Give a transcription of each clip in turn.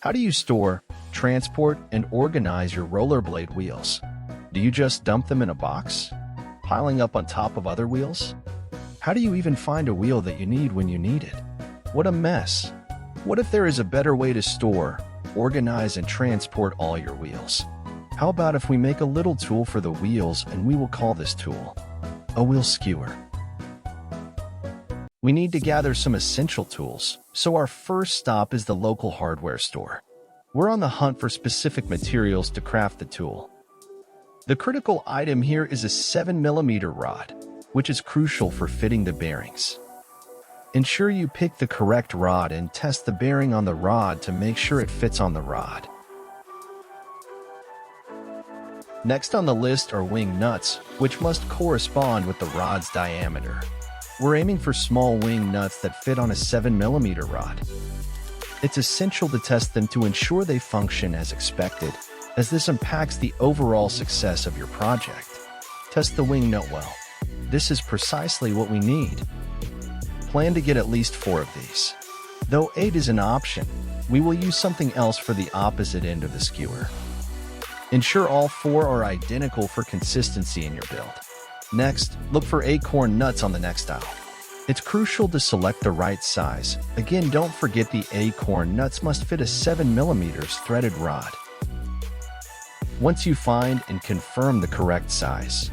How do you store, transport, and organize your rollerblade wheels? Do you just dump them in a box, piling up on top of other wheels? How do you even find a wheel that you need when you need it? What a mess! What if there is a better way to store, organize, and transport all your wheels? How about if we make a little tool for the wheels and we will call this tool a wheel skewer? We need to gather some essential tools, so our first stop is the local hardware store. We're on the hunt for specific materials to craft the tool. The critical item here is a 7mm rod, which is crucial for fitting the bearings. Ensure you pick the correct rod and test the bearing on the rod to make sure it fits on the rod. Next on the list are wing nuts, which must correspond with the rod's diameter. We're aiming for small wing nuts that fit on a 7mm rod. It's essential to test them to ensure they function as expected, as this impacts the overall success of your project. Test the wing nut well. This is precisely what we need. Plan to get at least 4 of these. Though 8 is an option, we will use something else for the opposite end of the skewer. Ensure all 4 are identical for consistency in your build. Next, look for acorn nuts on the next aisle. It's crucial to select the right size. Again, don't forget the acorn nuts must fit a 7mm threaded rod. Once you find and confirm the correct size,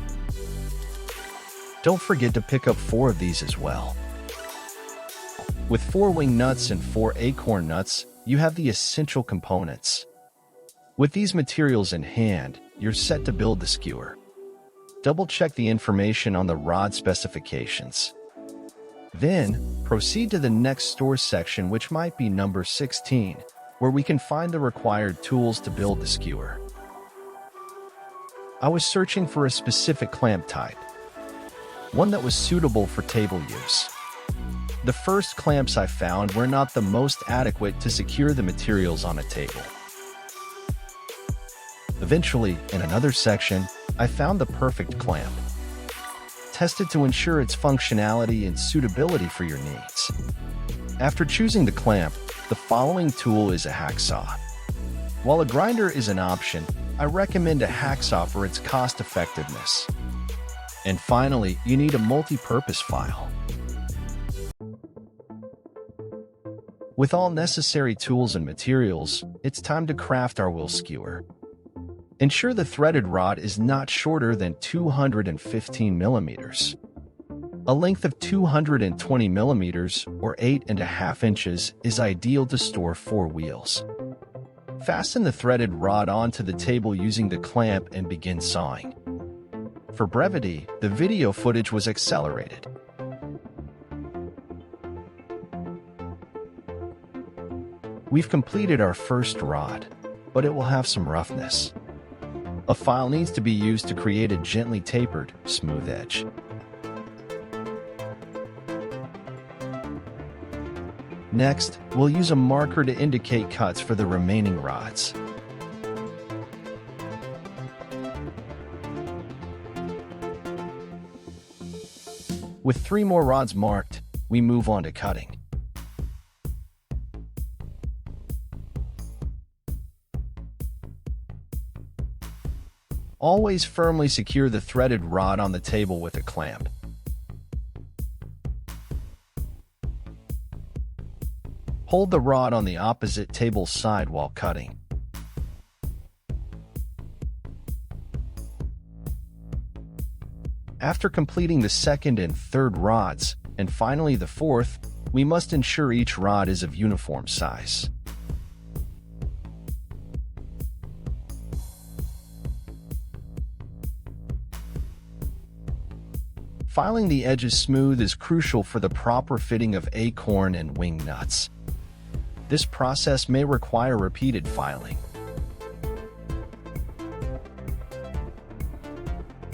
don't forget to pick up 4 of these as well. With 4 wing nuts and 4 acorn nuts, you have the essential components. With these materials in hand, you're set to build the skewer. Double-check the information on the rod specifications. Then, proceed to the next store section, which might be number 16, where we can find the required tools to build the skewer. I was searching for a specific clamp type, one that was suitable for table use. The first clamps I found were not the most adequate to secure the materials on a table. Eventually, in another section, I found the perfect clamp. Test it to ensure its functionality and suitability for your needs. After choosing the clamp, the following tool is a hacksaw. While a grinder is an option, I recommend a hacksaw for its cost-effectiveness. And finally, you need a multi-purpose file. With all necessary tools and materials, it's time to craft our wheel skewer. Ensure the threaded rod is not shorter than 215mm. A length of 220mm or 8.5 inches is ideal to store 4 wheels. Fasten the threaded rod onto the table using the clamp and begin sawing. For brevity, the video footage was accelerated. We've completed our first rod, but it will have some roughness. A file needs to be used to create a gently tapered, smooth edge. Next, we'll use a marker to indicate cuts for the remaining rods. With 3 more rods marked, we move on to cutting. Always firmly secure the threaded rod on the table with a clamp. Hold the rod on the opposite table side while cutting. After completing the second and third rods, and finally the fourth, we must ensure each rod is of uniform size. Filing the edges smooth is crucial for the proper fitting of acorn and wing nuts. This process may require repeated filing.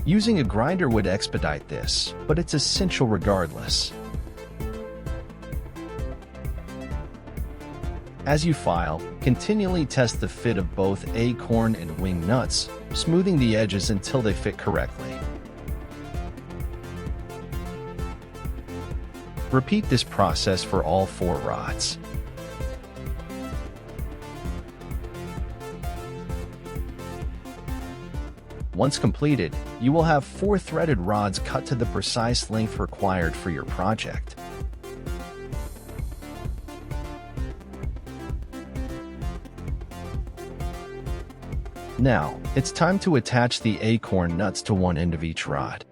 Using a grinder would expedite this, but it's essential regardless. As you file, continually test the fit of both acorn and wing nuts, smoothing the edges until they fit correctly. Repeat this process for all 4 rods. Once completed, you will have 4 threaded rods cut to the precise length required for your project. Now, it's time to attach the acorn nuts to one end of each rod.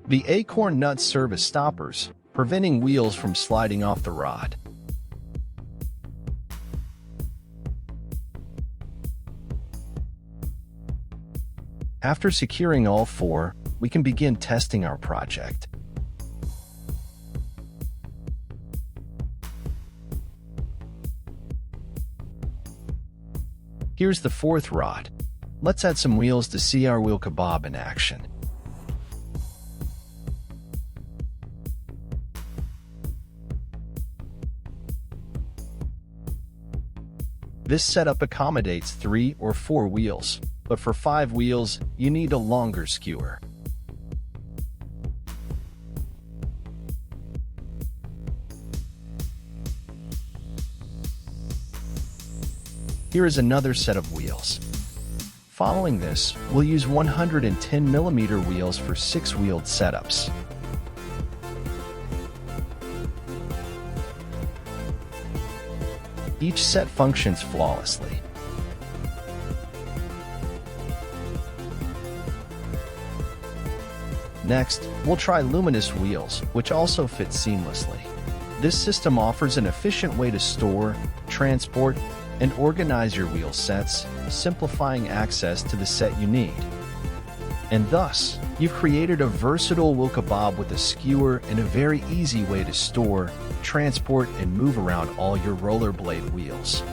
The acorn nuts serve as stoppers, preventing wheels from sliding off the rod. After securing all 4, we can begin testing our project. Here's the 4th rod. Let's add some wheels to see our wheel kebab in action. This setup accommodates 3 or 4 wheels, but for 5 wheels, you need a longer skewer. Here is another set of wheels. Following this, we'll use 110mm wheels for 6-wheeled setups. Each set functions flawlessly. Next, we'll try luminous wheels, which also fit seamlessly. This system offers an efficient way to store, transport, and organize your wheel sets, simplifying access to the set you need. And thus, you've created a versatile wheel kebab with a skewer and a very easy way to store, transport, and move around all your rollerblade wheels.